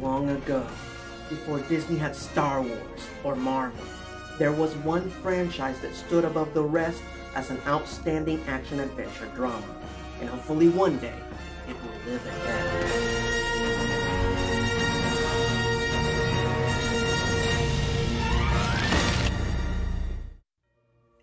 Long ago, before Disney had Star Wars or Marvel, there was one franchise that stood above the rest as an outstanding action-adventure drama, and hopefully one day, it will live again.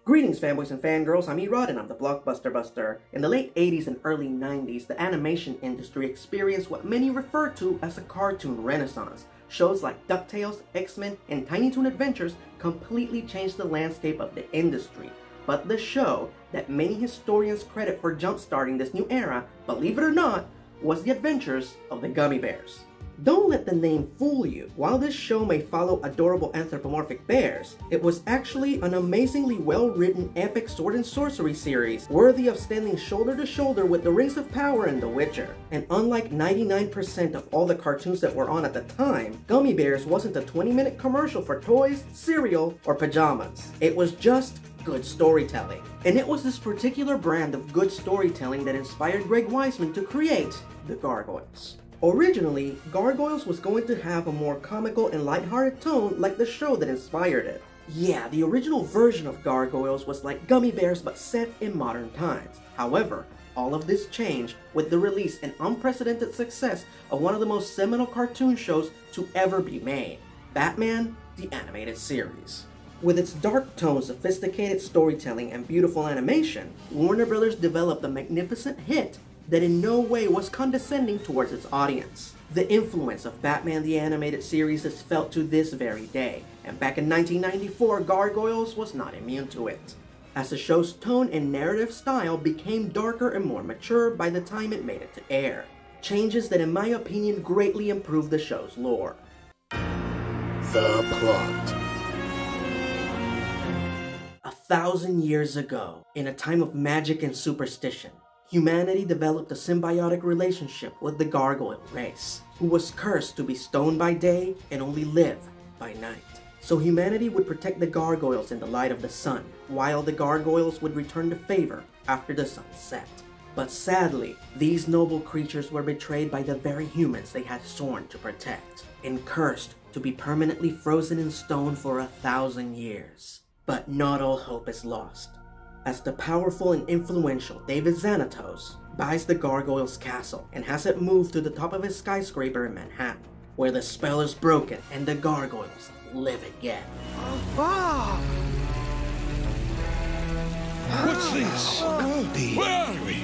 Greetings fanboys and fangirls, I'm Erod and I'm the Blockbuster Buster. In the late 80s and early 90s, the animation industry experienced what many refer to as a cartoon renaissance. Shows like DuckTales, X-Men, and Tiny Toon Adventures completely changed the landscape of the industry. But the show that many historians credit for jump-starting this new era, believe it or not, was The Adventures of the Gummy Bears. Don't let the name fool you. While this show may follow adorable anthropomorphic bears, it was actually an amazingly well-written epic sword and sorcery series, worthy of standing shoulder to shoulder with the Rings of Power and The Witcher. And unlike 99% of all the cartoons that were on at the time, Gummy Bears wasn't a 20-minute commercial for toys, cereal, or pajamas. It was just good storytelling. And it was this particular brand of good storytelling that inspired Greg Weisman to create the Gargoyles. Originally, Gargoyles was going to have a more comical and lighthearted tone like the show that inspired it. Yeah, the original version of Gargoyles was like Gummy Bears but set in modern times. However, all of this changed with the release and unprecedented success of one of the most seminal cartoon shows to ever be made, Batman the Animated Series. With its dark tone, sophisticated storytelling, and beautiful animation, Warner Bros. Developed a magnificent hit that in no way was condescending towards its audience. The influence of Batman the Animated Series is felt to this very day, and back in 1994, Gargoyles was not immune to it, as the show's tone and narrative style became darker and more mature by the time it made it to air. Changes that in my opinion greatly improved the show's lore. The plot. 1,000 years ago, in a time of magic and superstition, humanity developed a symbiotic relationship with the Gargoyle race, who was cursed to be stoned by day and only live by night. So humanity would protect the Gargoyles in the light of the sun, while the Gargoyles would return to favor after the sun set. But sadly, these noble creatures were betrayed by the very humans they had sworn to protect, and cursed to be permanently frozen in stone for 1,000 years. But not all hope is lost, as the powerful and influential David Xanatos buys the Gargoyles' castle and has it moved to the top of his skyscraper in Manhattan, where the spell is broken and the Gargoyles live again. What's this? Where are we?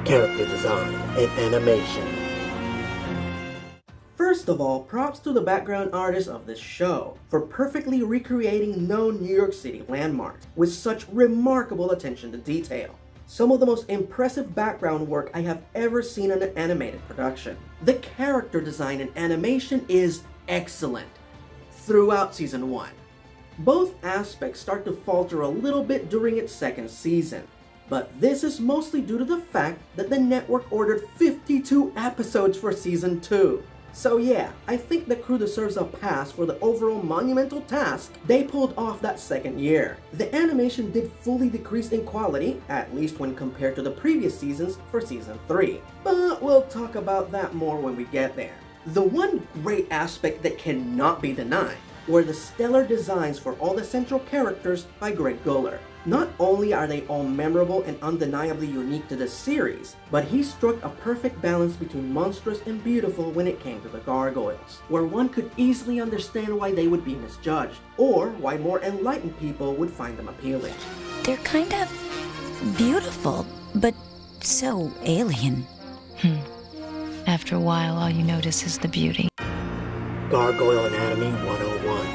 Character design and animation. First of all, props to the background artists of this show for perfectly recreating known New York City landmarks with such remarkable attention to detail. Some of the most impressive background work I have ever seen in an animated production. The character design and animation is excellent throughout season 1. Both aspects start to falter a little bit during its second season, but this is mostly due to the fact that the network ordered 52 episodes for season 2. So yeah, I think the crew deserves a pass for the overall monumental task they pulled off that second year. The animation did fully decrease in quality, at least when compared to the previous seasons for season 3. But we'll talk about that more when we get there. The one great aspect that cannot be denied were the stellar designs for all the central characters by Greg Guller. Not only are they all memorable and undeniably unique to the series, but he struck a perfect balance between monstrous and beautiful when it came to the Gargoyles, where one could easily understand why they would be misjudged, or why more enlightened people would find them appealing. They're kind of beautiful, but so alien. After a while, all you notice is the beauty. Gargoyle Anatomy 101.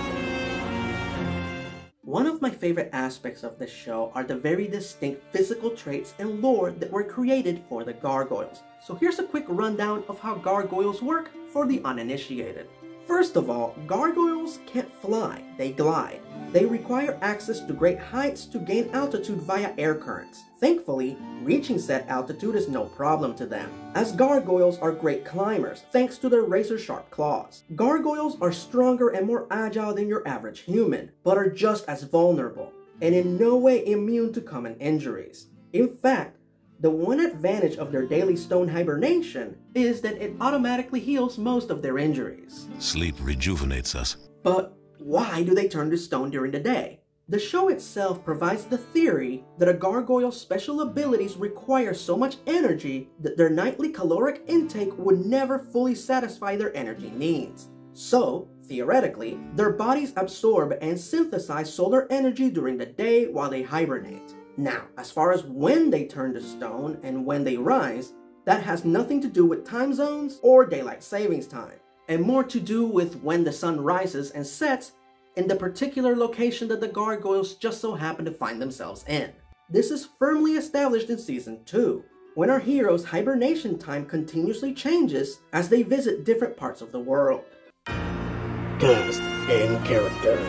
One of my favorite aspects of this show are the very distinct physical traits and lore that were created for the Gargoyles. So here's a quick rundown of how Gargoyles work for the uninitiated. First of all, Gargoyles can't fly, they glide. They require access to great heights to gain altitude via air currents. Thankfully, reaching said altitude is no problem to them, as Gargoyles are great climbers thanks to their razor-sharp claws. Gargoyles are stronger and more agile than your average human, but are just as vulnerable, and in no way immune to common injuries. In fact, The one advantage of their daily stone hibernation is that it automatically heals most of their injuries. Sleep rejuvenates us. But why do they turn to stone during the day? The show itself provides the theory that a gargoyle's special abilities require so much energy that their nightly caloric intake would never fully satisfy their energy needs. So, theoretically, their bodies absorb and synthesize solar energy during the day while they hibernate. Now, as far as when they turn to stone and when they rise, that has nothing to do with time zones or daylight savings time, and more to do with when the sun rises and sets in the particular location that the gargoyles just so happen to find themselves in. This is firmly established in Season 2, when our heroes' hibernation time continuously changes as they visit different parts of the world. Cast and characters.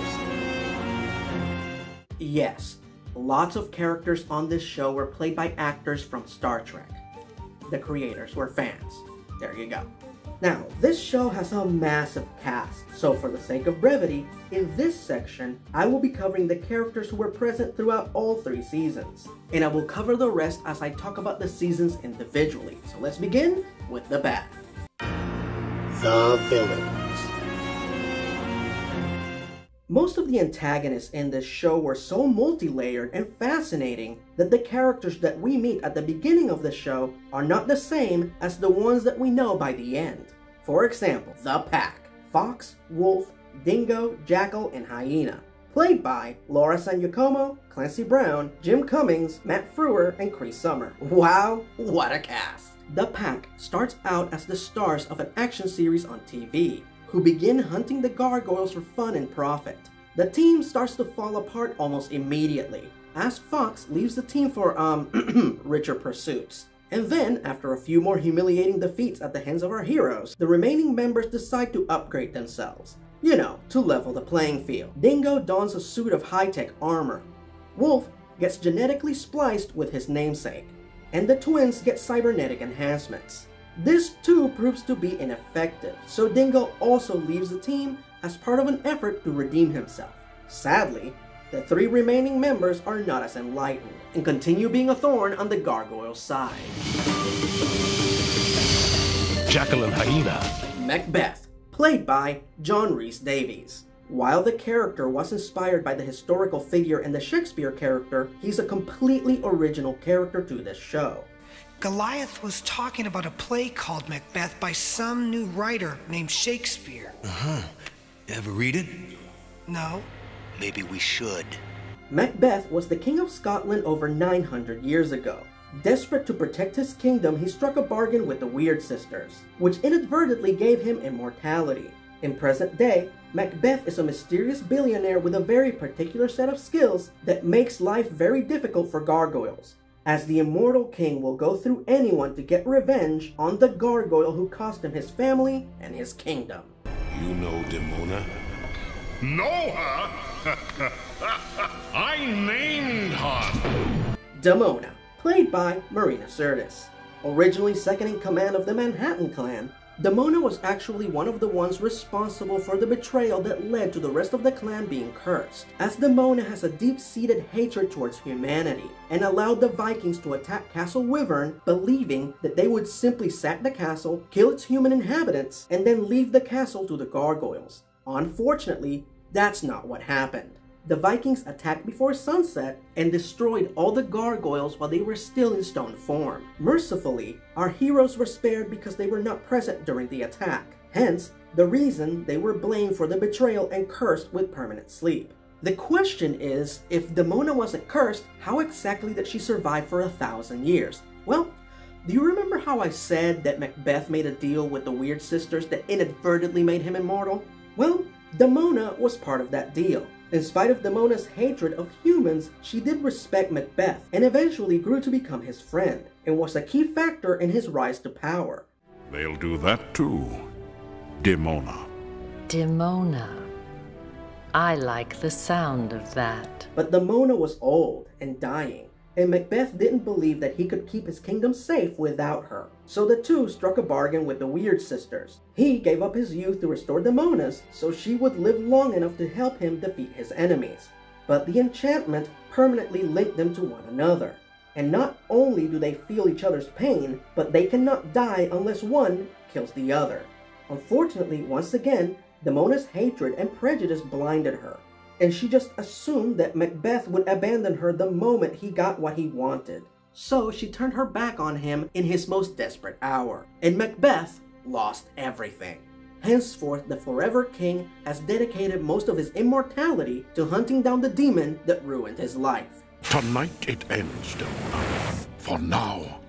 Yes, lots of characters on this show were played by actors from Star Trek. The creators were fans. There you go. Now, this show has a massive cast, so for the sake of brevity, in this section, I will be covering the characters who were present throughout all 3 seasons. And I will cover the rest as I talk about the seasons individually. So let's begin with the bad. The villains. Most of the antagonists in this show were so multi-layered and fascinating that the characters that we meet at the beginning of the show are not the same as the ones that we know by the end. For example, the Pack: Fox, Wolf, Dingo, Jackal, and Hyena. Played by Laura San Giacomo, Clancy Brown, Jim Cummings, Matt Frewer, and Cree Summer. Wow, what a cast! The Pack starts out as the stars of an action series on TV, who begin hunting the gargoyles for fun and profit. The team starts to fall apart almost immediately, as Fox leaves the team for, richer pursuits. And then, after a few more humiliating defeats at the hands of our heroes, the remaining members decide to upgrade themselves. You know, to level the playing field. Dingo dons a suit of high-tech armor. Wolf gets genetically spliced with his namesake. And the twins get cybernetic enhancements. This too proves to be ineffective, so Dingo also leaves the team as part of an effort to redeem himself. Sadly, the 3 remaining members are not as enlightened, and continue being a thorn on the gargoyle side. Jackal and Hyena. Macbeth, played by John Rhys Davies. While the character was inspired by the historical figure and the Shakespeare character, he's a completely original character to this show. Goliath was talking about a play called Macbeth by some new writer named Shakespeare. Ever read it? No. Maybe we should. Macbeth was the king of Scotland over 900 years ago. Desperate to protect his kingdom, he struck a bargain with the Weird Sisters, which inadvertently gave him immortality. In present day, Macbeth is a mysterious billionaire with a very particular set of skills that makes life very difficult for gargoyles, as the immortal king will go through anyone to get revenge on the gargoyle who cost him his family and his kingdom. You know Demona? Know her? I named her. Demona, played by Marina Sirtis. Originally second in command of the Manhattan Clan, Demona was actually one of the ones responsible for the betrayal that led to the rest of the clan being cursed, as Demona has a deep-seated hatred towards humanity, and allowed the Vikings to attack Castle Wyvern, believing that they would simply sack the castle, kill its human inhabitants, and then leave the castle to the gargoyles. Unfortunately, that's not what happened. The Vikings attacked before sunset and destroyed all the gargoyles while they were still in stone form. Mercifully, our heroes were spared because they were not present during the attack. Hence, the reason they were blamed for the betrayal and cursed with permanent sleep. The question is, if Demona wasn't cursed, how exactly did she survive for 1,000 years? Well, do you remember how I said that Macbeth made a deal with the Weird Sisters that inadvertently made him immortal? Well, Demona was part of that deal. In spite of Demona's hatred of humans, she did respect Macbeth and eventually grew to become his friend, and was a key factor in his rise to power. They'll do that too. Demona. Demona. I like the sound of that. But Demona was old and dying, and Macbeth didn't believe that he could keep his kingdom safe without her. So the two struck a bargain with the Weird Sisters. He gave up his youth to restore Demona's, so she would live long enough to help him defeat his enemies. But the enchantment permanently linked them to one another. And not only do they feel each other's pain, but they cannot die unless one kills the other. Unfortunately, once again, Demona's hatred and prejudice blinded her, and she just assumed that Macbeth would abandon her the moment he got what he wanted. So she turned her back on him in his most desperate hour, and Macbeth lost everything. Henceforth, the Forever King has dedicated most of his immortality to hunting down the demon that ruined his life. Tonight it ends, Demona. For now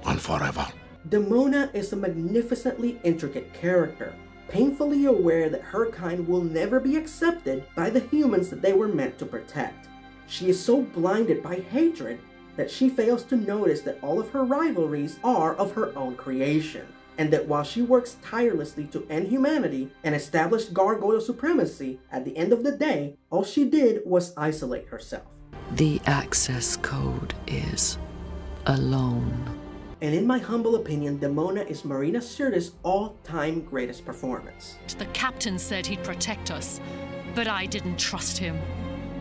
and forever. Demona is a magnificently intricate character, painfully aware that her kind will never be accepted by the humans that they were meant to protect. She is so blinded by hatred that she fails to notice that all of her rivalries are of her own creation, and that while she works tirelessly to end humanity and establish gargoyle supremacy, at the end of the day, all she did was isolate herself. The access code is alone. And in my humble opinion, Demona is Marina Sirtis' all-time greatest performance. The captain said he'd protect us, but I didn't trust him.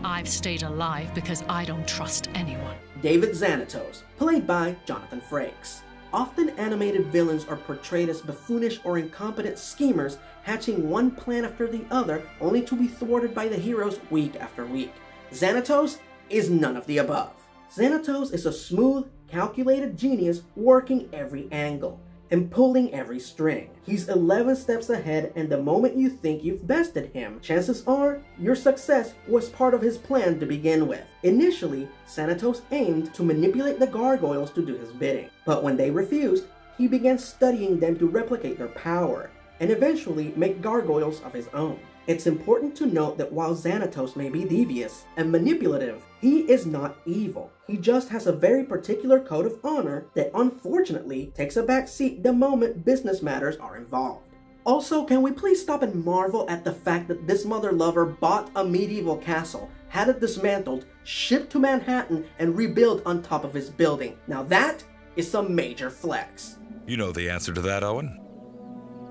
I've stayed alive because I don't trust anyone. David Xanatos, played by Jonathan Frakes. Often animated villains are portrayed as buffoonish or incompetent schemers, hatching one plan after the other, only to be thwarted by the heroes week after week. Xanatos is none of the above. Xanatos is a smooth, calculated genius working every angle and pulling every string. He's 11 steps ahead, and the moment you think you've bested him, chances are your success was part of his plan to begin with. Initially, Xanatos aimed to manipulate the gargoyles to do his bidding, but when they refused, he began studying them to replicate their power, and eventually make gargoyles of his own. It's important to note that while Xanatos may be devious and manipulative, he is not evil. He just has a very particular code of honor that unfortunately takes a back seat the moment business matters are involved. Also, can we please stop and marvel at the fact that this mother lover bought a medieval castle, had it dismantled, shipped to Manhattan, and rebuilt on top of his building. Now that is some major flex. You know the answer to that, Owen.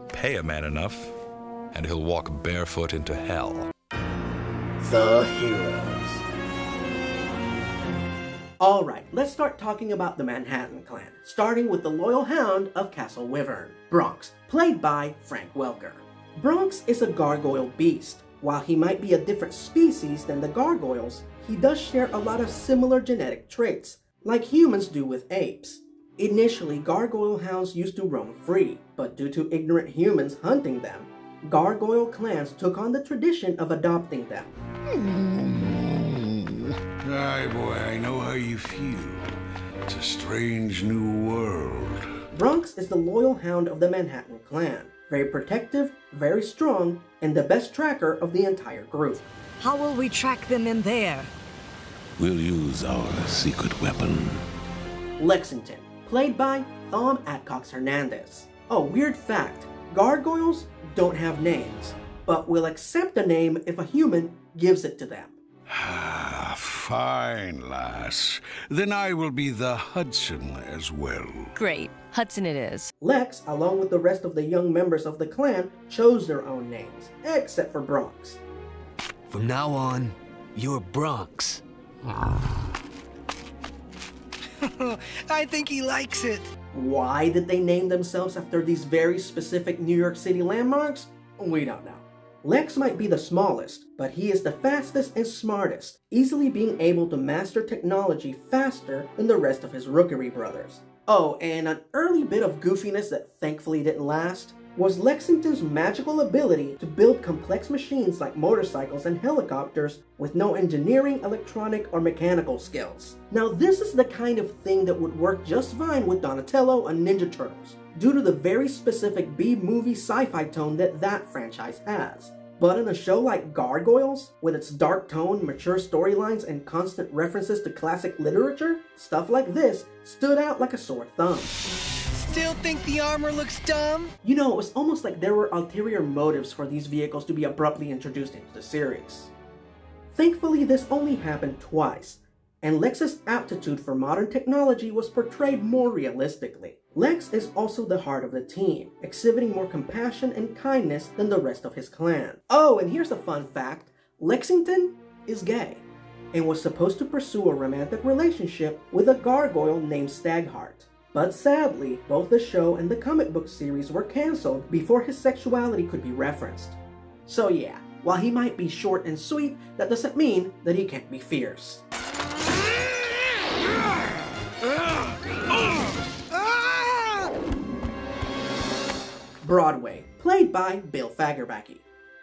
Pay a man enough, and he'll walk barefoot into hell. The heroes. Alright, let's start talking about the Manhattan Clan, starting with the loyal hound of Castle Wyvern, Bronx, played by Frank Welker. Bronx is a gargoyle beast. While he might be a different species than the gargoyles, he does share a lot of similar genetic traits, like humans do with apes. Initially, gargoyle hounds used to roam free, but due to ignorant humans hunting them, gargoyle clans took on the tradition of adopting them. Aye, boy, I know how you feel. It's a strange new world. Bronx is the loyal hound of the Manhattan Clan. Very protective, very strong, and the best tracker of the entire group. How will we track them in there? We'll use our secret weapon. Lexington, played by Thom Adcox Hernandez. Oh, weird fact, gargoyles don't have names, but will accept a name if a human gives it to them. Ah, fine, lass. Then I will be the Hudson as well. Great. Hudson it is. Lex, along with the rest of the young members of the clan, chose their own names, except for Bronx. From now on, you're Bronx. I think he likes it. Why did they name themselves after these very specific New York City landmarks? We don't know. Lex might be the smallest, but he is the fastest and smartest, easily being able to master technology faster than the rest of his rookery brothers. Oh, and an early bit of goofiness that thankfully didn't last was Lexington's magical ability to build complex machines like motorcycles and helicopters with no engineering, electronic, or mechanical skills. Now this is the kind of thing that would work just fine with Donatello and Ninja Turtles, due to the very specific B-movie sci-fi tone that franchise has. But in a show like Gargoyles, with its dark tone, mature storylines, and constant references to classic literature, stuff like this stood out like a sore thumb. Still think the armor looks dumb? You know, it was almost like there were ulterior motives for these vehicles to be abruptly introduced into the series. Thankfully, this only happened twice, and Lex's aptitude for modern technology was portrayed more realistically. Lex is also the heart of the team, exhibiting more compassion and kindness than the rest of his clan. Oh, and here's a fun fact, Lexington is gay. and was supposed to pursue a romantic relationship with a gargoyle named Stagheart. But sadly, both the show and the comic book series were cancelled before his sexuality could be referenced. So yeah, while he might be short and sweet, that doesn't mean that he can't be fierce. Broadway, played by Bill Fagerbakke.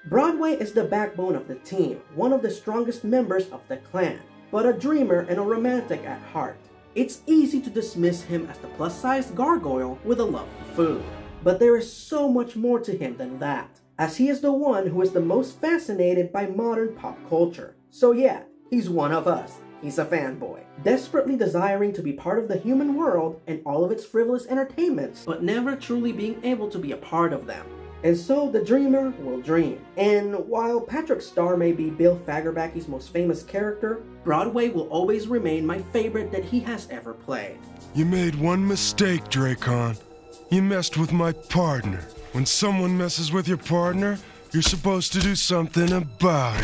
Broadway is the backbone of the team, one of the strongest members of the clan, but a dreamer and a romantic at heart. It's easy to dismiss him as the plus-sized gargoyle with a love for food, but there is so much more to him than that, as he is the one who is the most fascinated by modern pop culture. So yeah, he's one of us. He's a fanboy, desperately desiring to be part of the human world and all of its frivolous entertainments, but never truly being able to be a part of them. And so the dreamer will dream. And while Patrick Star may be Bill Fagerbakke's most famous character, Broadway will always remain my favorite that he has ever played. You made one mistake, Dracon. You messed with my partner. When someone messes with your partner, you're supposed to do something about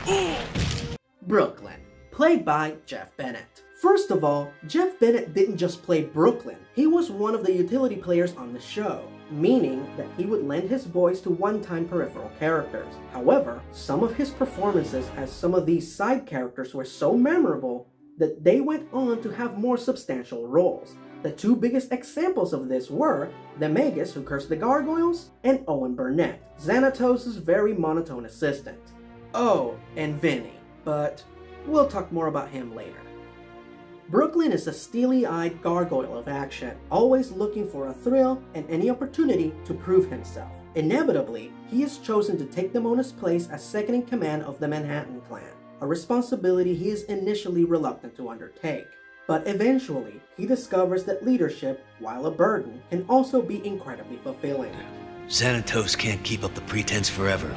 it. Brooklyn, played by Jeff Bennett. First of all, Jeff Bennett didn't just play Brooklyn, he was one of the utility players on the show, meaning that he would lend his voice to one-time peripheral characters. However, some of his performances as some of these side characters were so memorable that they went on to have more substantial roles. The two biggest examples of this were the Magus who cursed the gargoyles and Owen Burnett, Xanatos' very monotone assistant. Oh, and Vinny, but we'll talk more about him later. Brooklyn is a steely-eyed gargoyle of action, always looking for a thrill and any opportunity to prove himself. Inevitably, he is chosen to take Damona's place as second-in-command of the Manhattan Clan, a responsibility he is initially reluctant to undertake. But eventually, he discovers that leadership, while a burden, can also be incredibly fulfilling. Xanatos can't keep up the pretense forever.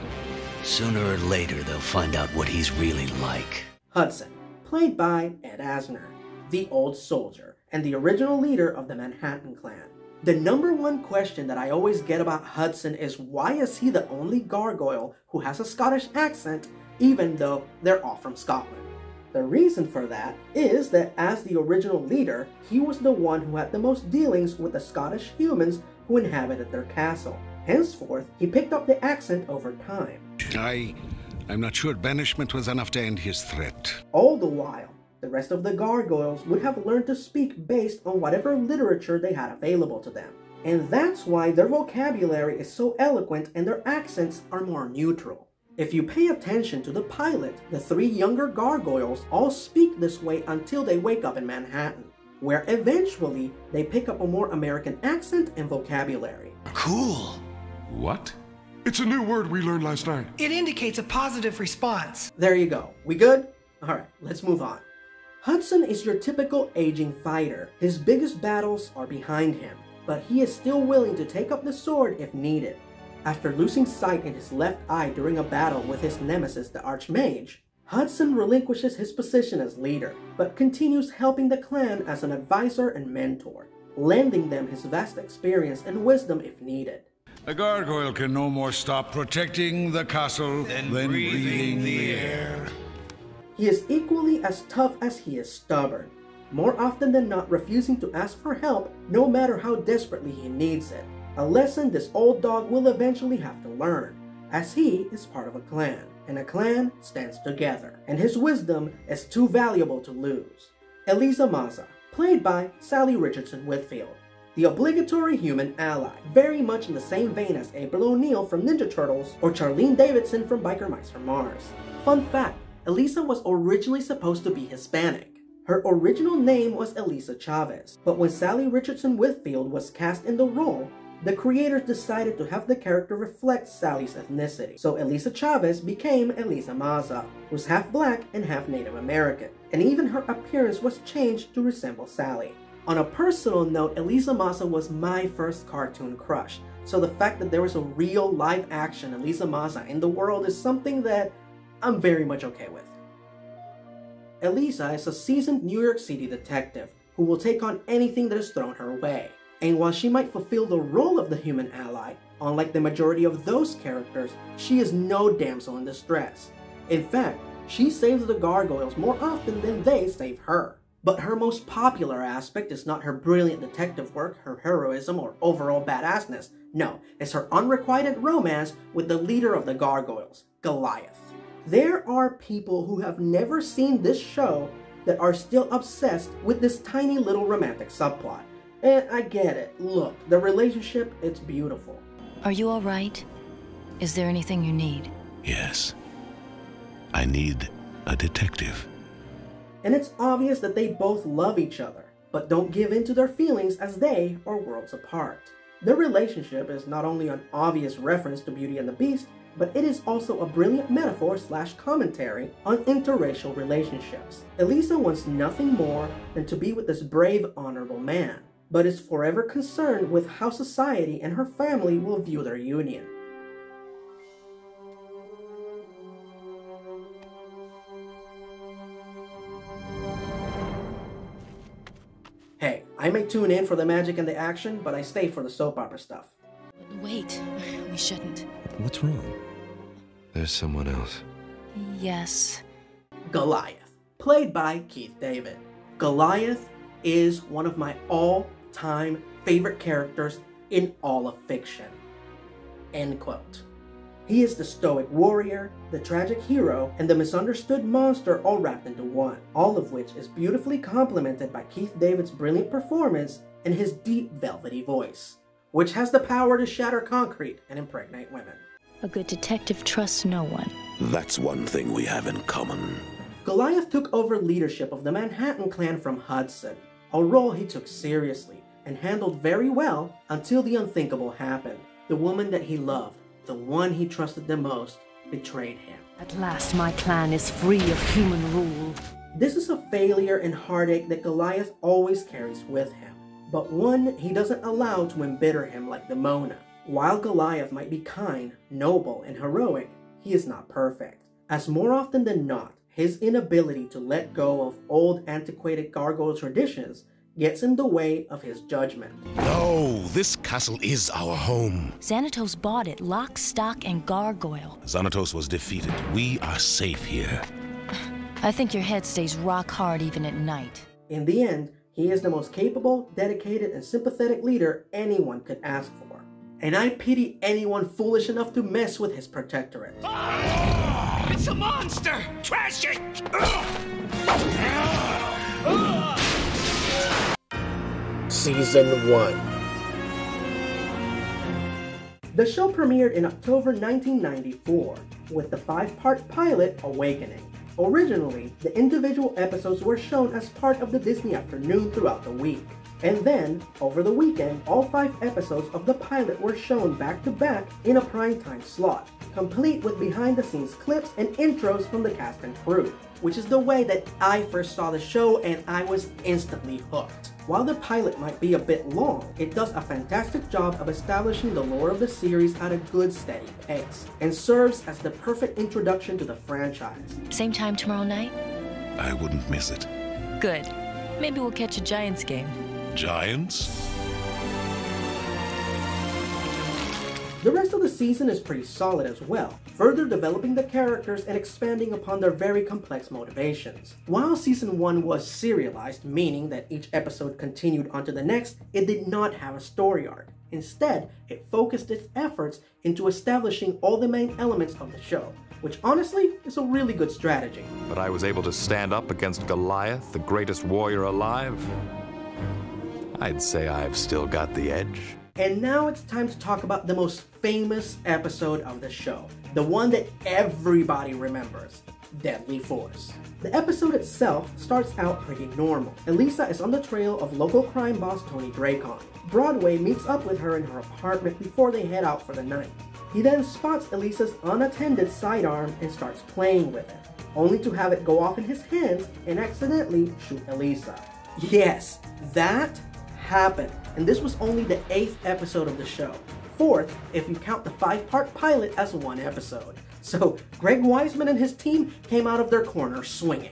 Sooner or later, they'll find out what he's really like. Hudson, played by Ed Asner, the old soldier, and the original leader of the Manhattan Clan. The number one question that I always get about Hudson is why is he the only gargoyle who has a Scottish accent, even though they're all from Scotland? The reason for that is that as the original leader, he was the one who had the most dealings with the Scottish humans who inhabited their castle. Henceforth, he picked up the accent over time. I'm not sure banishment was enough to end his threat. All the while, the rest of the gargoyles would have learned to speak based on whatever literature they had available to them. And that's why their vocabulary is so eloquent and their accents are more neutral. If you pay attention to the pilot, the three younger gargoyles all speak this way until they wake up in Manhattan, where eventually they pick up a more American accent and vocabulary. Cool. What? It's a new word we learned last night. It indicates a positive response. There you go. We good? Alright, let's move on. Hudson is your typical aging fighter. His biggest battles are behind him, but he is still willing to take up the sword if needed. After losing sight in his left eye during a battle with his nemesis, the Archmage, Hudson relinquishes his position as leader, but continues helping the clan as an advisor and mentor, lending them his vast experience and wisdom if needed. A gargoyle can no more stop protecting the castle than breathing the air. He is equally as tough as he is stubborn, more often than not refusing to ask for help no matter how desperately he needs it. A lesson this old dog will eventually have to learn, as he is part of a clan, and a clan stands together, and his wisdom is too valuable to lose. Elisa Maza, played by Sally Richardson Whitfield, the obligatory human ally, very much in the same vein as April O'Neil from Ninja Turtles or Charlene Davidson from Biker Mice from Mars. Fun fact, Elisa was originally supposed to be Hispanic. Her original name was Elisa Chavez, but when Sally Richardson Whitfield was cast in the role, the creators decided to have the character reflect Sally's ethnicity. So Elisa Chavez became Elisa Maza, who's half black and half Native American, and even her appearance was changed to resemble Sally. On a personal note, Elisa Maza was my first cartoon crush, so the fact that there was a real live-action Elisa Maza in the world is something that I'm very much okay with. Elisa is a seasoned New York City detective who will take on anything that is thrown her way. And while she might fulfill the role of the human ally, unlike the majority of those characters, she is no damsel in distress. In fact, She saves the gargoyles more often than they save her. But her most popular aspect is not her brilliant detective work, her heroism, or overall badassness. No, it's her unrequited romance with the leader of the gargoyles, Goliath. There are people who have never seen this show that are still obsessed with this tiny little romantic subplot. And I get it. Look, the relationship, it's beautiful. Are you all right? Is there anything you need? Yes. I need a detective. And it's obvious that they both love each other, but don't give in to their feelings as they are worlds apart. Their relationship is not only an obvious reference to Beauty and the Beast, but it is also a brilliant metaphor / commentary on interracial relationships. Elisa wants nothing more than to be with this brave, honorable man, but is forever concerned with how society and her family will view their union. Hey, I may tune in for the magic and the action, but I stay for the soap opera stuff. Wait, we shouldn't. What's wrong? There's someone else. Yes. Goliath, played by Keith David. Goliath is one of my all-time favorite characters in all of fiction. End quote. He is the stoic warrior, the tragic hero, and the misunderstood monster all wrapped into one, all of which is beautifully complemented by Keith David's brilliant performance and his deep velvety voice, which has the power to shatter concrete and impregnate women. A good detective trusts no one. That's one thing we have in common. Goliath took over leadership of the Manhattan Clan from Hudson, a role he took seriously and handled very well until the unthinkable happened. The woman that he loved, the one he trusted the most, betrayed him. At last my clan is free of human rule. This is a failure and heartache that Goliath always carries with him, but one he doesn't allow to embitter him like the Mona. While Goliath might be kind, noble, and heroic, he is not perfect, as more often than not, his inability to let go of old antiquated gargoyle traditions gets in the way of his judgment. No, this castle is our home. Xanatos bought it, lock, stock, and gargoyle. Xanatos was defeated. We are safe here. I think your head stays rock hard even at night. In the end, he is the most capable, dedicated, and sympathetic leader anyone could ask for. And I pity anyone foolish enough to mess with his protectorate. It's a monster! Trash it! Season 1. The show premiered in October 1994 with the 5-part pilot Awakening. Originally, the individual episodes were shown as part of the Disney afternoon throughout the week. And then, over the weekend, all 5 episodes of the pilot were shown back-to-back in a primetime slot, complete with behind-the-scenes clips and intros from the cast and crew, which is the way that I first saw the show and I was instantly hooked. While the pilot might be a bit long, it does a fantastic job of establishing the lore of the series at a good steady pace, and serves as the perfect introduction to the franchise. Same time tomorrow night? I wouldn't miss it. Good. Maybe we'll catch a Giants game. Giants? The rest of the season is pretty solid as well, further developing the characters and expanding upon their very complex motivations. While Season 1 was serialized, meaning that each episode continued onto the next, it did not have a story arc. Instead, it focused its efforts into establishing all the main elements of the show, which honestly is a really good strategy. But I was able to stand up against Goliath, the greatest warrior alive. I'd say I've still got the edge. And now it's time to talk about the most famous episode of the show. The one that everybody remembers. Deadly Force. The episode itself starts out pretty normal. Elisa is on the trail of local crime boss Tony Dracon. Broadway meets up with her in her apartment before they head out for the night. He then spots Elisa's unattended sidearm and starts playing with it, only to have it go off in his hands and accidentally shoot Elisa. Yes, that happened, and this was only the 8th episode of the show. 4th, if you count the 5-part pilot as one episode. So Greg Weisman and his team came out of their corner swinging.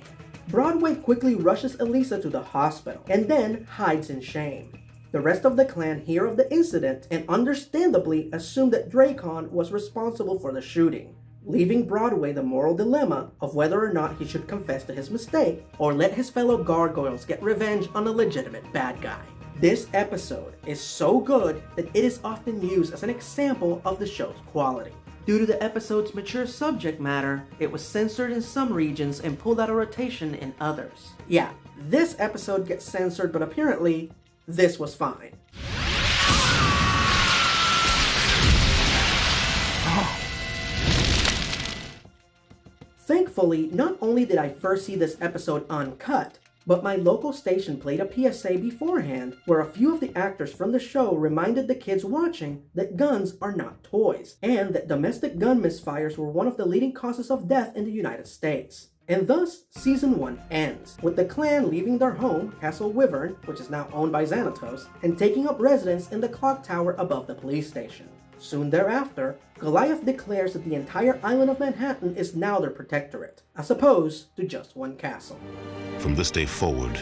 Broadway quickly rushes Elisa to the hospital and then hides in shame. The rest of the clan hear of the incident and understandably assume that Dracon was responsible for the shooting. leaving Broadway the moral dilemma of whether or not he should confess to his mistake or let his fellow gargoyles get revenge on a legitimate bad guy. This episode is so good that it is often used as an example of the show's quality. Due to the episode's mature subject matter, it was censored in some regions and pulled out of rotation in others. Yeah, this episode gets censored, but apparently, this was fine. Thankfully, not only did I first see this episode uncut, but my local station played a PSA beforehand where a few of the actors from the show reminded the kids watching that guns are not toys, and that domestic gun misfires were one of the leading causes of death in the United States. And thus, Season 1 ends, with the clan leaving their home, Castle Wyvern, which is now owned by Xanatos, and taking up residence in the clock tower above the police station. Soon thereafter, Goliath declares that the entire island of Manhattan is now their protectorate, as opposed to just one castle. From this day forward,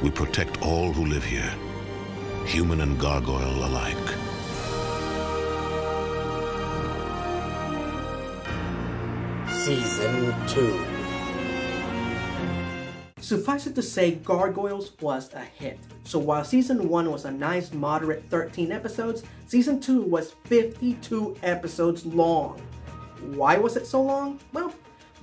we protect all who live here, human and gargoyle alike. Season 2. Suffice it to say, Gargoyles was a hit. So while Season 1 was a nice moderate 13 episodes, Season 2 was 52 episodes long. Why was it so long? Well,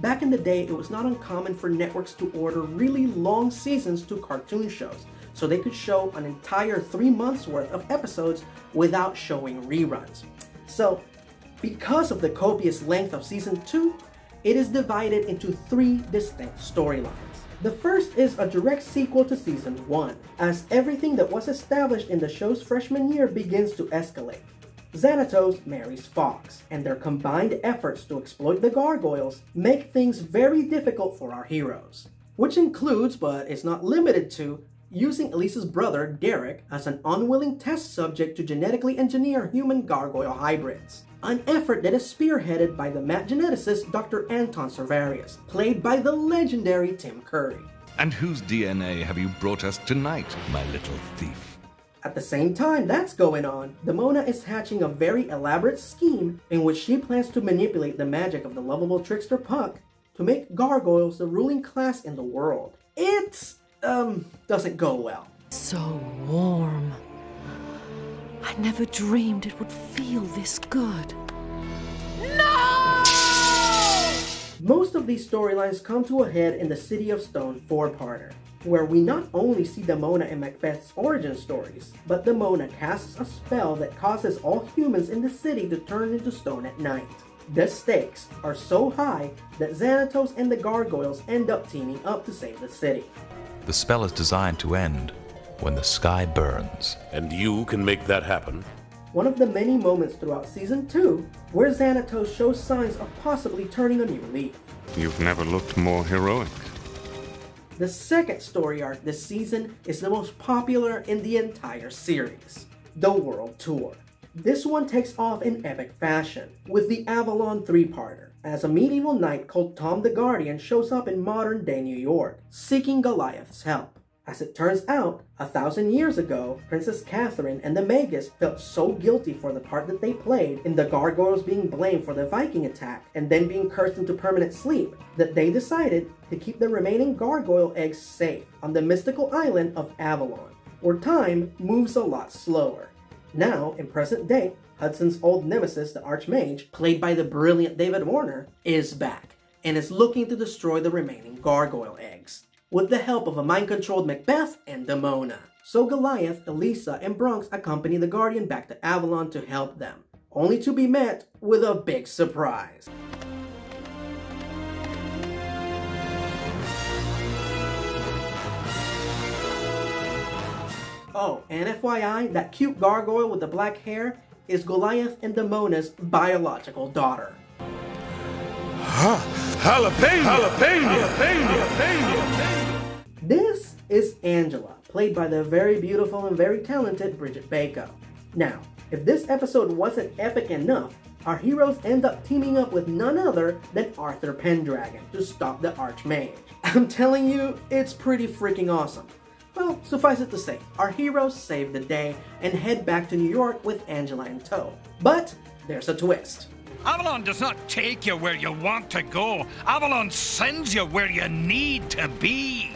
back in the day, it was not uncommon for networks to order really long seasons to cartoon shows, so they could show an entire 3 months worth of episodes without showing reruns. So, because of the copious length of Season 2, it is divided into 3 distinct storylines. The first is a direct sequel to Season 1, as everything that was established in the show's freshman year begins to escalate. Xanatos marries Fox, and their combined efforts to exploit the gargoyles make things very difficult for our heroes. Which includes, but is not limited to, using Elisa's brother, Derek, as an unwilling test subject to genetically engineer human gargoyle hybrids. An effort that is spearheaded by the mad geneticist Dr. Anton Servarius, played by the legendary Tim Curry. And whose DNA have you brought us tonight, my little thief? At the same time that's going on, Demona is hatching a very elaborate scheme in which she plans to manipulate the magic of the lovable trickster Puck to make gargoyles the ruling class in the world. It, doesn't go well. So warm. I never dreamed it would feel this good. No! Most of these storylines come to a head in the City of Stone 4-parter, where we not only see Demona and Macbeth's origin stories, but Demona casts a spell that causes all humans in the city to turn into stone at night. The stakes are so high that Xanatos and the Gargoyles end up teaming up to save the city. The spell is designed to end when the sky burns. And you can make that happen? One of the many moments throughout Season 2 where Xanatos shows signs of possibly turning a new leaf. You've never looked more heroic. The second story arc this season is the most popular in the entire series, the World Tour. This one takes off in epic fashion, with the Avalon 3-parter, as a medieval knight called Tom the Guardian shows up in modern-day New York, seeking Goliath's help. As it turns out, 1,000 years ago, Princess Catherine and the Magus felt so guilty for the part that they played in the gargoyles being blamed for the Viking attack and then being cursed into permanent sleep that they decided to keep the remaining gargoyle eggs safe on the mystical island of Avalon, where time moves a lot slower. Now, in present day, Hudson's old nemesis, the Archmage, played by the brilliant David Warner, is back and is looking to destroy the remaining gargoyle eggs, with the help of a mind-controlled Macbeth and Demona. So Goliath, Elisa, and Bronx accompany the Guardian back to Avalon to help them, only to be met with a big surprise. Oh, and FYI, that cute gargoyle with the black hair is Goliath and Demona's biological daughter. Jalapeno! This is Angela, played by the very beautiful and very talented Bridget Bako. Now, if this episode wasn't epic enough, our heroes end up teaming up with none other than Arthur Pendragon to stop the Archmage. I'm telling you, it's pretty freaking awesome. Well, suffice it to say, our heroes save the day and head back to New York with Angela in tow. But there's a twist. Avalon does not take you where you want to go. Avalon sends you where you need to be.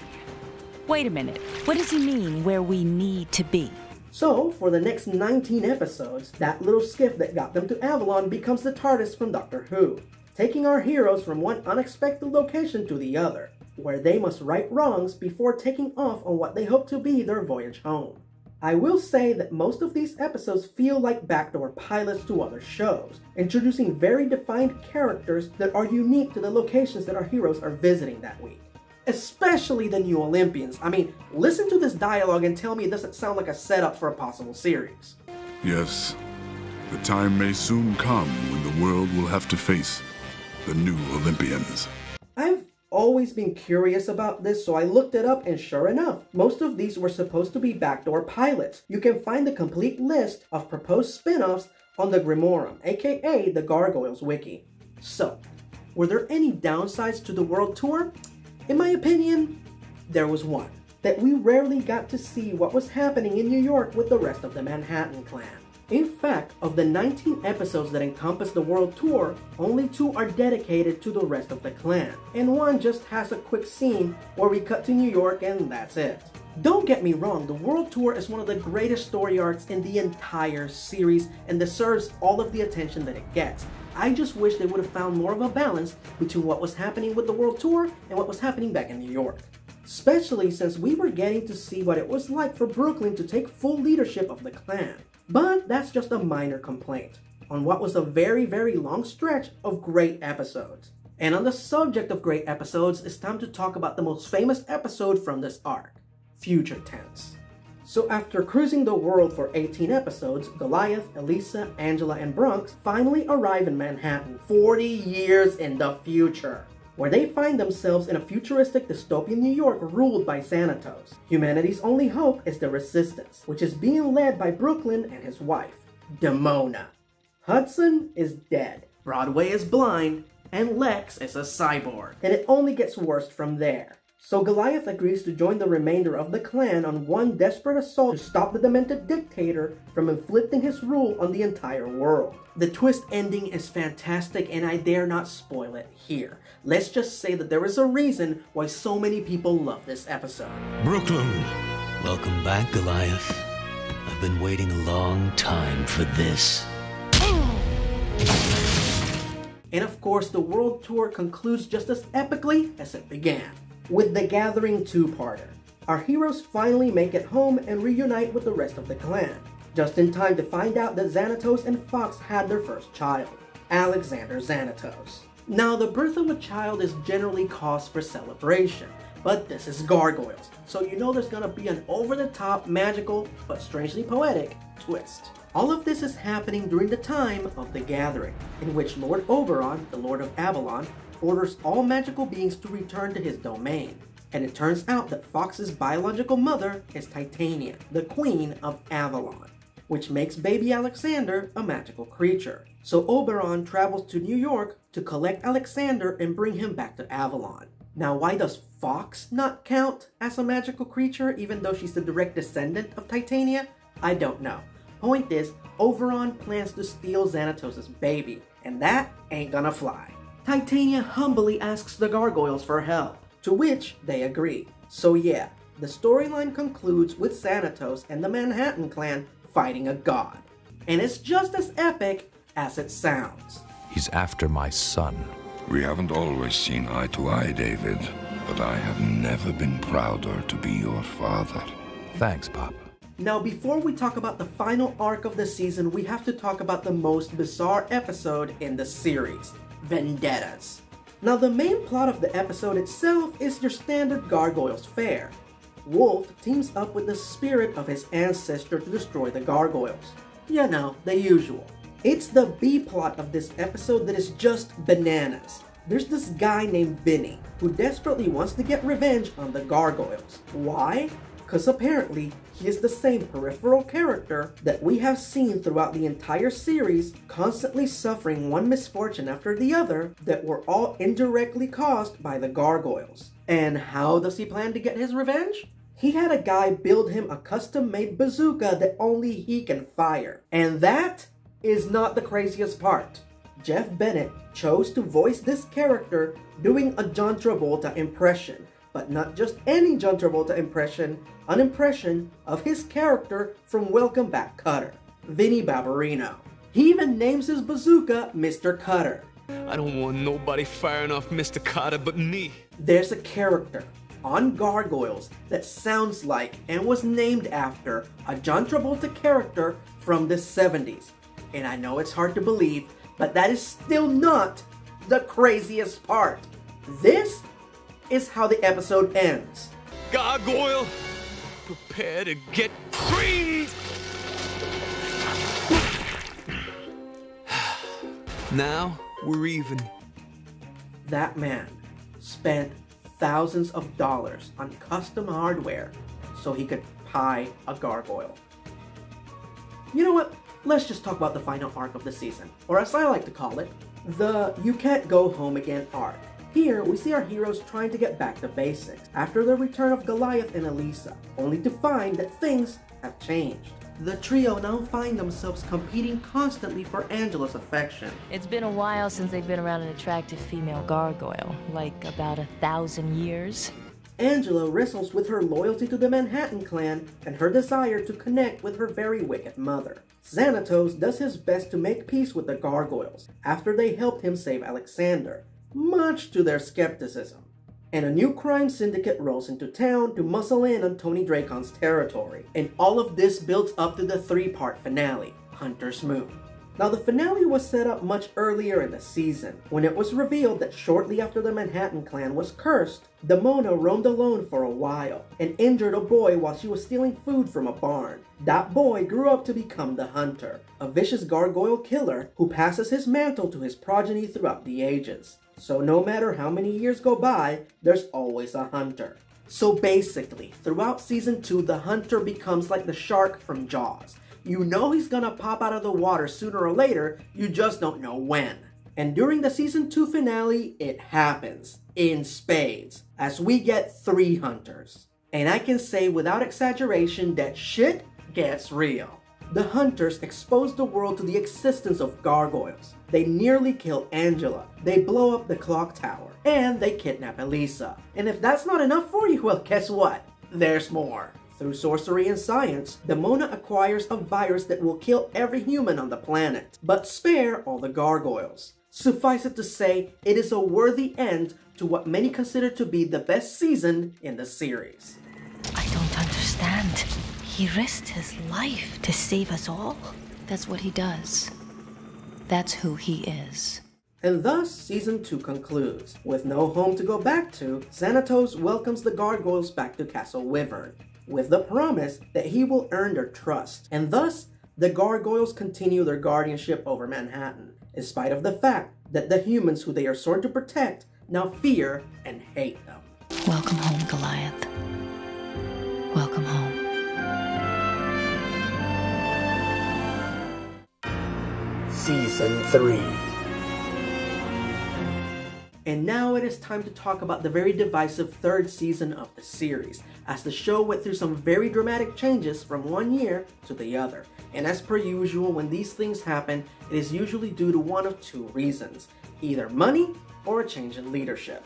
Wait a minute. What does he mean, where we need to be? So, for the next 19 episodes, that little skiff that got them to Avalon becomes the TARDIS from Doctor Who, taking our heroes from one unexpected location to the other, where they must right wrongs before taking off on what they hope to be their voyage home. I will say that most of these episodes feel like backdoor pilots to other shows, introducing very defined characters that are unique to the locations that our heroes are visiting that week. Especially the New Olympians. I mean, listen to this dialogue and tell me it doesn't sound like a setup for a possible series. Yes, the time may soon come when the world will have to face the New Olympians. I've always been curious about this, so I looked it up, and sure enough, most of these were supposed to be backdoor pilots. You can find the complete list of proposed spin-offs on the Grimorum, aka the Gargoyles wiki. So, were there any downsides to the world tour? In my opinion, there was one. That we rarely got to see what was happening in New York with the rest of the Manhattan clan. In fact, of the 19 episodes that encompass the world tour, only 2 are dedicated to the rest of the clan, and one just has a quick scene where we cut to New York and that's it. Don't get me wrong, the world tour is one of the greatest story arcs in the entire series and deserves all of the attention that it gets. I just wish they would have found more of a balance between what was happening with the world tour and what was happening back in New York. Especially since we were getting to see what it was like for Brooklyn to take full leadership of the clan. But that's just a minor complaint on what was a very, very long stretch of great episodes. And on the subject of great episodes, it's time to talk about the most famous episode from this arc, Future Tense. So after cruising the world for 18 episodes, Goliath, Elisa, Angela, and Bronx finally arrive in Manhattan 40 years in the future, where they find themselves in a futuristic dystopian New York ruled by Xanatos. Humanity's only hope is the Resistance, which is being led by Brooklyn and his wife, Demona. Hudson is dead, Broadway is blind, and Lex is a cyborg, and it only gets worse from there. So Goliath agrees to join the remainder of the clan on one desperate assault to stop the demented dictator from inflicting his rule on the entire world. The twist ending is fantastic and I dare not spoil it here. Let's just say that there is a reason why so many people love this episode. Brooklyn! Welcome back, Goliath. I've been waiting a long time for this. And of course, the world tour concludes just as epically as it began, with the Gathering 2-parter. Our heroes finally make it home and reunite with the rest of the clan, just in time to find out that Xanatos and Fox had their first child, Alexander Xanatos. Now, the birth of a child is generally cause for celebration, but this is Gargoyles, so you know there's gonna be an over-the-top, magical, but strangely poetic twist. All of this is happening during the time of the Gathering, in which Lord Oberon, the Lord of Avalon, orders all magical beings to return to his domain. And it turns out that Fox's biological mother is Titania, the Queen of Avalon, which makes baby Alexander a magical creature. So Oberon travels to New York to collect Alexander and bring him back to Avalon. Now, why does Fox not count as a magical creature even though she's the direct descendant of Titania? I don't know. Point is, Oberon plans to steal Xanatos' baby, and that ain't gonna fly. Titania humbly asks the Gargoyles for help, to which they agree. So yeah, the storyline concludes with Xanatos and the Manhattan clan fighting a god. And it's just as epic as it sounds. He's after my son. We haven't always seen eye to eye, David, but I have never been prouder to be your father. Thanks, Pop. Now, before we talk about the final arc of the season, we have to talk about the most bizarre episode in the series, Vendettas. Now, the main plot of the episode itself is your standard Gargoyles fare. Wolf teams up with the spirit of his ancestor to destroy the Gargoyles. You know, the usual. It's the B-plot of this episode that is just bananas. There's this guy named Vinny, who desperately wants to get revenge on the Gargoyles. Why? Because apparently, he is the same peripheral character that we have seen throughout the entire series, constantly suffering one misfortune after the other that were all indirectly caused by the Gargoyles. And how does he plan to get his revenge? He had a guy build him a custom-made bazooka that only he can fire. And that is not the craziest part. Jeff Bennett chose to voice this character doing a John Travolta impression, but not just any John Travolta impression, an impression of his character from Welcome Back Cutter, Vinny Barbarino. He even names his bazooka Mr. Cutter. I don't want nobody firing off Mr. Cutter but me. There's a character on Gargoyles that sounds like and was named after a John Travolta character from the 70s. And I know it's hard to believe, but that is still not the craziest part. This is how the episode ends. Gargoyle, prepare to get creamed! Now we're even. That man spent thousands of dollars on custom hardware so he could pie a gargoyle. You know what? Let's just talk about the final arc of the season, or as I like to call it, the You Can't Go Home Again arc. Here, we see our heroes trying to get back to basics after the return of Goliath and Elisa, only to find that things have changed. The trio now find themselves competing constantly for Angela's affection. It's been a while since they've been around an attractive female gargoyle, like about 1,000 years. Angela wrestles with her loyalty to the Manhattan clan and her desire to connect with her very wicked mother. Xanatos does his best to make peace with the gargoyles after they helped him save Alexander, much to their skepticism. And a new crime syndicate rolls into town to muscle in on Tony Dracon's territory. And all of this builds up to the 3-part finale, Hunter's Moon. Now the finale was set up much earlier in the season, when it was revealed that shortly after the Manhattan clan was cursed, Demona roamed alone for a while, and injured a boy while she was stealing food from a barn. That boy grew up to become the Hunter, a vicious gargoyle killer who passes his mantle to his progeny throughout the ages. So no matter how many years go by, there's always a Hunter. So basically, throughout Season 2, the Hunter becomes like the shark from Jaws. You know he's gonna pop out of the water sooner or later, you just don't know when. And during the Season 2 finale, it happens, in spades, as we get 3 Hunters. And I can say without exaggeration that shit gets real. The Hunters expose the world to the existence of gargoyles. They nearly kill Angela, they blow up the clock tower, and they kidnap Elisa. And if that's not enough for you, well, guess what? There's more. Through sorcery and science, Demona acquires a virus that will kill every human on the planet, but spare all the gargoyles. Suffice it to say, it is a worthy end to what many consider to be the best season in the series. I don't understand. He risked his life to save us all. That's what he does. That's who he is. And thus, Season 2 concludes. With no home to go back to, Xanatos welcomes the gargoyles back to Castle Wyvern, with the promise that he will earn their trust. And thus, the gargoyles continue their guardianship over Manhattan, in spite of the fact that the humans who they are sworn to protect now fear and hate them. Welcome home, Goliath. Welcome home. Season 3. And now it is time to talk about the very divisive 3rd season of the series, as the show went through some very dramatic changes from one year to the other. And as per usual, when these things happen, it is usually due to one of 2 reasons, either money or a change in leadership.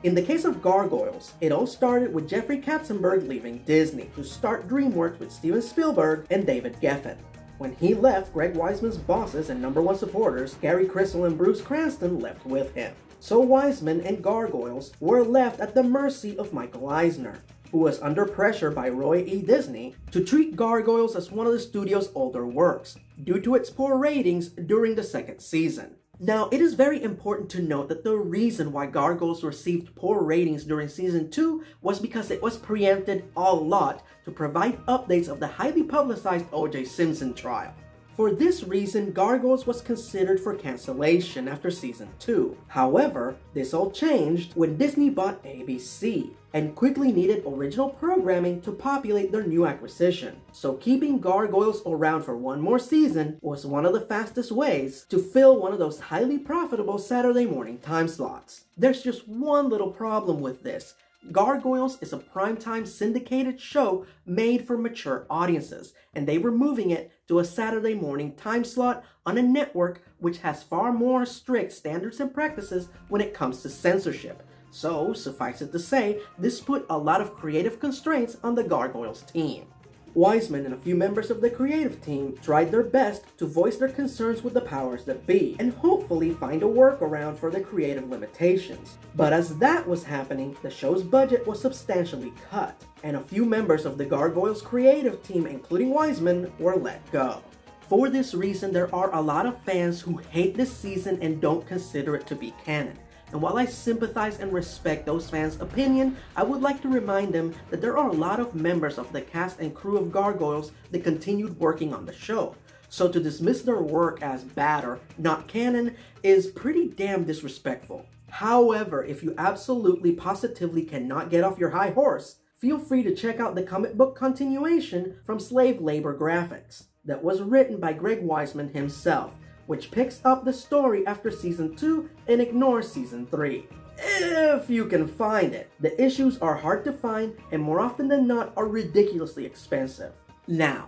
In the case of Gargoyles, it all started with Jeffrey Katzenberg leaving Disney to start DreamWorks with Steven Spielberg and David Geffen. When he left, Greg Weisman's bosses and #1 supporters, Gary Crystal and Bruce Cranston, left with him. So Weisman and Gargoyles were left at the mercy of Michael Eisner, who was under pressure by Roy E. Disney to treat Gargoyles as one of the studio's older works, due to its poor ratings during the 2nd season. Now, it is very important to note that the reason why Gargoyles received poor ratings during Season 2 was because it was preempted a lot to provide updates of the highly publicized O.J. Simpson trial. For this reason, Gargoyles was considered for cancellation after Season 2. However, this all changed when Disney bought ABC and quickly needed original programming to populate their new acquisition. So keeping Gargoyles around for one more season was one of the fastest ways to fill one of those highly profitable Saturday morning time slots. There's just one little problem with this. Gargoyles is a primetime syndicated show made for mature audiences, and they were moving it to a Saturday morning time slot on a network which has far more strict standards and practices when it comes to censorship. So, suffice it to say, this put a lot of creative constraints on the Gargoyles team. Wiseman and a few members of the creative team tried their best to voice their concerns with the powers that be, and hopefully find a workaround for the creative limitations. But as that was happening, the show's budget was substantially cut, and a few members of the Gargoyles creative team, including Wiseman, were let go. For this reason, there are a lot of fans who hate this season and don't consider it to be canon. And while I sympathize and respect those fans' opinion, I would like to remind them that there are a lot of members of the cast and crew of Gargoyles that continued working on the show. So to dismiss their work as bad or not canon is pretty damn disrespectful. However, if you absolutely positively cannot get off your high horse, feel free to check out the comic book continuation from Slave Labor Graphics that was written by Greg Wiseman himself, which picks up the story after Season 2 and ignores Season 3. If you can find it. The issues are hard to find and more often than not are ridiculously expensive. Now,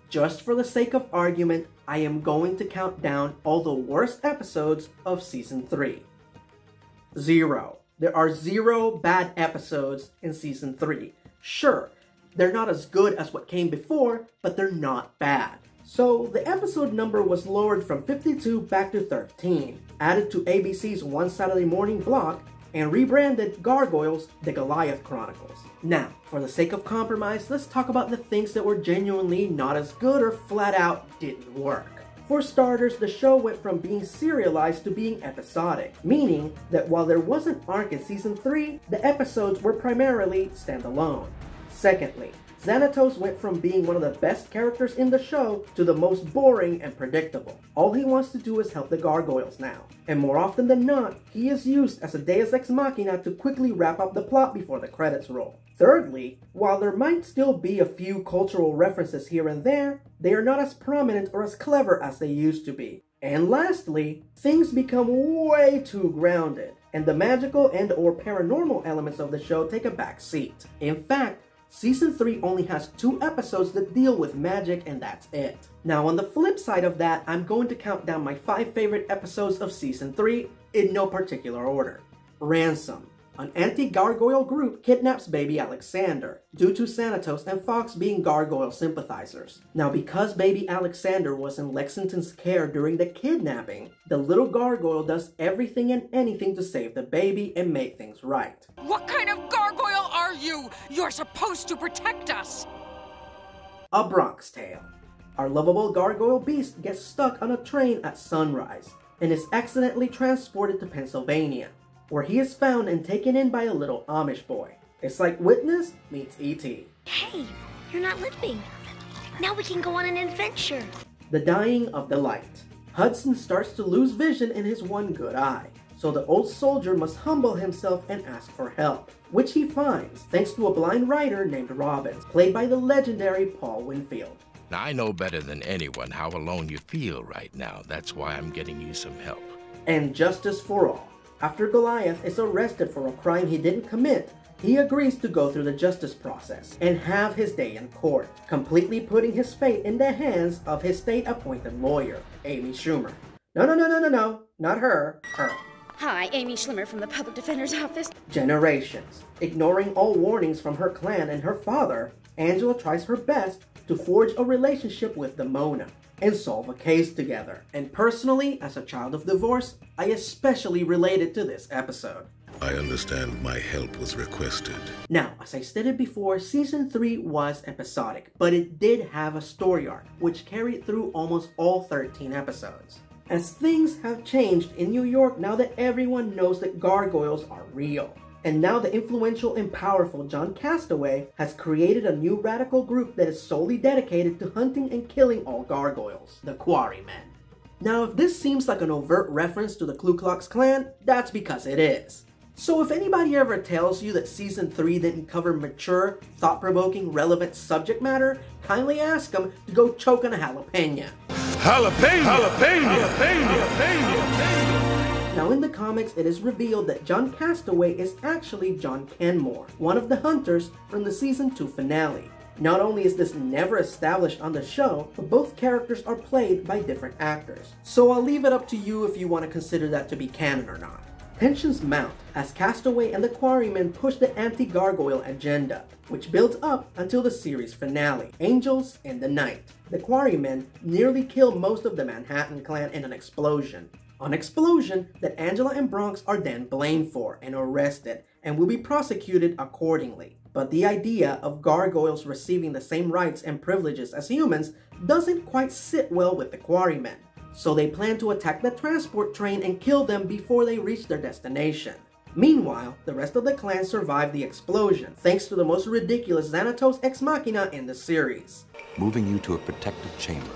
just for the sake of argument, I am going to count down all the worst episodes of Season 3. 0. There are 0 bad episodes in Season 3. Sure, they're not as good as what came before, but they're not bad. So the episode number was lowered from 52 back to 13, added to ABC's One Saturday Morning block, and rebranded Gargoyles the Goliath Chronicles. Now, for the sake of compromise, let's talk about the things that were genuinely not as good or flat out didn't work. For starters, the show went from being serialized to being episodic, meaning that while there was an arc in Season 3, the episodes were primarily standalone. Secondly, Xanatos went from being one of the best characters in the show to the most boring and predictable. All he wants to do is help the Gargoyles now, and more often than not, he is used as a deus ex machina to quickly wrap up the plot before the credits roll. Thirdly, while there might still be a few cultural references here and there, they are not as prominent or as clever as they used to be. And lastly, things become way too grounded, and the magical and or paranormal elements of the show take a back seat. In fact, Season 3 only has 2 episodes that deal with magic, and that's it. Now on the flip side of that, I'm going to count down my 5 favorite episodes of Season 3 in no particular order. Ransom. An anti-gargoyle group kidnaps baby Alexander, due to Xanatos and Fox being gargoyle sympathizers. Now because baby Alexander was in Lexington's care during the kidnapping, the little gargoyle does everything and anything to save the baby and make things right. What kind of gargoyle are you? You're supposed to protect us! A Bronx Tale. Our lovable gargoyle beast gets stuck on a train at sunrise, and is accidentally transported to Pennsylvania, where he is found and taken in by a little Amish boy. It's like Witness meets E.T. Hey, you're not limping. Now we can go on an adventure. The Dying of the Light. Hudson starts to lose vision in his one good eye, so the old soldier must humble himself and ask for help, which he finds thanks to a blind writer named Robbins, played by the legendary Paul Winfield. Now, I know better than anyone how alone you feel right now. That's why I'm getting you some help. And justice for all. After Goliath is arrested for a crime he didn't commit, he agrees to go through the justice process and have his day in court, completely putting his fate in the hands of his state-appointed lawyer, Amy Schumer. No, not her. Hi, Amy Schlimmer from the Public Defender's Office. Generations. Ignoring all warnings from her clan and her father, Angela tries her best to forge a relationship with Demona and solve a case together. And personally, as a child of divorce, I especially related to this episode. I understand my help was requested. Now, as I stated before, Season 3 was episodic, but it did have a story arc, which carried through almost all 13 episodes. As things have changed in New York now that everyone knows that gargoyles are real. And now the influential and powerful John Castaway has created a new radical group that is solely dedicated to hunting and killing all gargoyles, the Quarrymen. Now if this seems like an overt reference to the Ku Klux Klan, that's because it is. So if anybody ever tells you that Season 3 didn't cover mature, thought-provoking, relevant subject matter, kindly ask them to go choke on a jalapeno. Jalapeno! Now in the comics, it is revealed that John Castaway is actually John Kenmore, one of the hunters from the Season 2 finale. Not only is this never established on the show, but both characters are played by different actors. So I'll leave it up to you if you want to consider that to be canon or not. Tensions mount as Castaway and the Quarrymen push the anti-gargoyle agenda, which builds up until the series finale, Angels in the Night. The Quarrymen nearly kill most of the Manhattan clan in an explosion. An explosion that Angela and Bronx are then blamed for and arrested and will be prosecuted accordingly. But the idea of gargoyles receiving the same rights and privileges as humans doesn't quite sit well with the Quarrymen. So they plan to attack the transport train and kill them before they reach their destination. Meanwhile, the rest of the clan survive the explosion, thanks to the most ridiculous Xanatos Ex Machina in the series. Moving you to a protective chamber.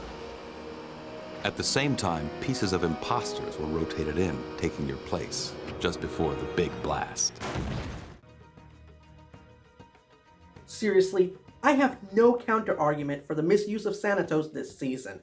At the same time, pieces of imposters were rotated in, taking your place, just before the big blast. Seriously, I have no counter-argument for the misuse of Xanatos this season.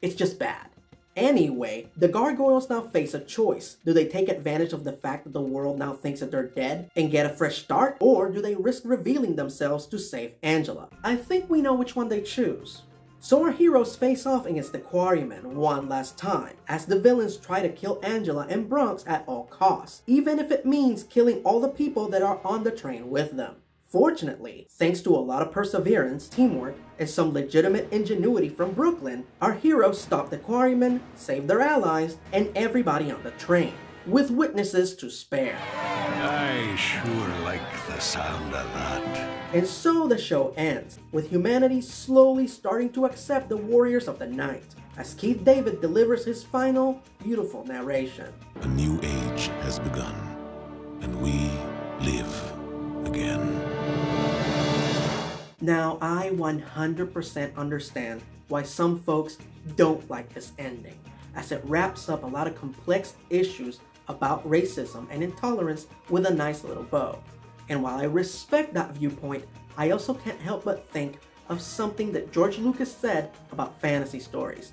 It's just bad. Anyway, the Gargoyles now face a choice. Do they take advantage of the fact that the world now thinks that they're dead and get a fresh start? Or do they risk revealing themselves to save Angela? I think we know which one they choose. So our heroes face off against the Quarrymen one last time, as the villains try to kill Angela and Bronx at all costs, even if it means killing all the people that are on the train with them. Fortunately, thanks to a lot of perseverance, teamwork, and some legitimate ingenuity from Brooklyn, our heroes stop the Quarrymen, save their allies, and everybody on the train, with witnesses to spare. I sure like the sound of that. And so the show ends, with humanity slowly starting to accept the Warriors of the Night, as Keith David delivers his final, beautiful narration. A new age has begun, and we live again. Now, I 100% understand why some folks don't like this ending, as it wraps up a lot of complex issues about racism and intolerance with a nice little bow. And while I respect that viewpoint, I also can't help but think of something that George Lucas said about fantasy stories.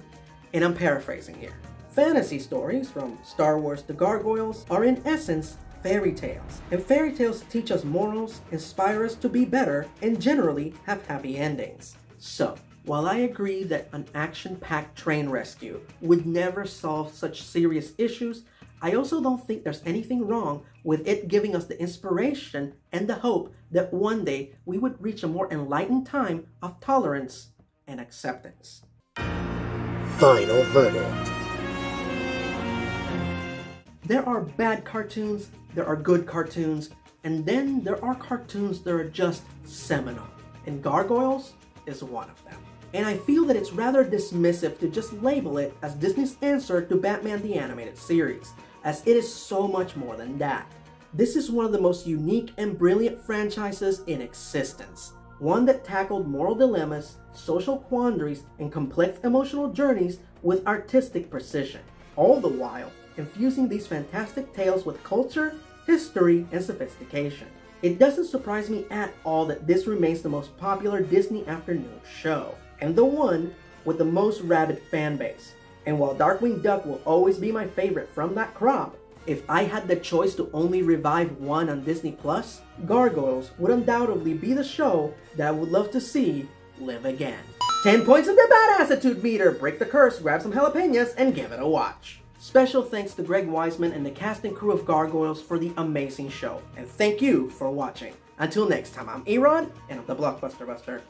And I'm paraphrasing here. Fantasy stories, from Star Wars to Gargoyles, are in essence fairy tales. And fairy tales teach us morals, inspire us to be better, and generally have happy endings. So, while I agree that an action-packed train rescue would never solve such serious issues, I also don't think there's anything wrong with it giving us the inspiration and the hope that one day we would reach a more enlightened time of tolerance and acceptance. Final verdict. There are bad cartoons, there are good cartoons, and then there are cartoons that are just seminal. And Gargoyles is one of them. And I feel that it's rather dismissive to just label it as Disney's answer to Batman the Animated Series, as it is so much more than that. This is one of the most unique and brilliant franchises in existence. One that tackled moral dilemmas, social quandaries, and complex emotional journeys with artistic precision, all the while infusing these fantastic tales with culture, history, and sophistication. It doesn't surprise me at all that this remains the most popular Disney afternoon show, and the one with the most rabid fan base. And while Darkwing Duck will always be my favorite from that crop, if I had the choice to only revive one on Disney+, Gargoyles would undoubtedly be the show that I would love to see live again. 10 points in the badassitude meter! Break the curse, grab some jalapenos, and give it a watch. Special thanks to Greg Weisman and the cast and crew of Gargoyles for the amazing show. And thank you for watching. Until next time, I'm Erod, and I'm the Blockbuster Buster.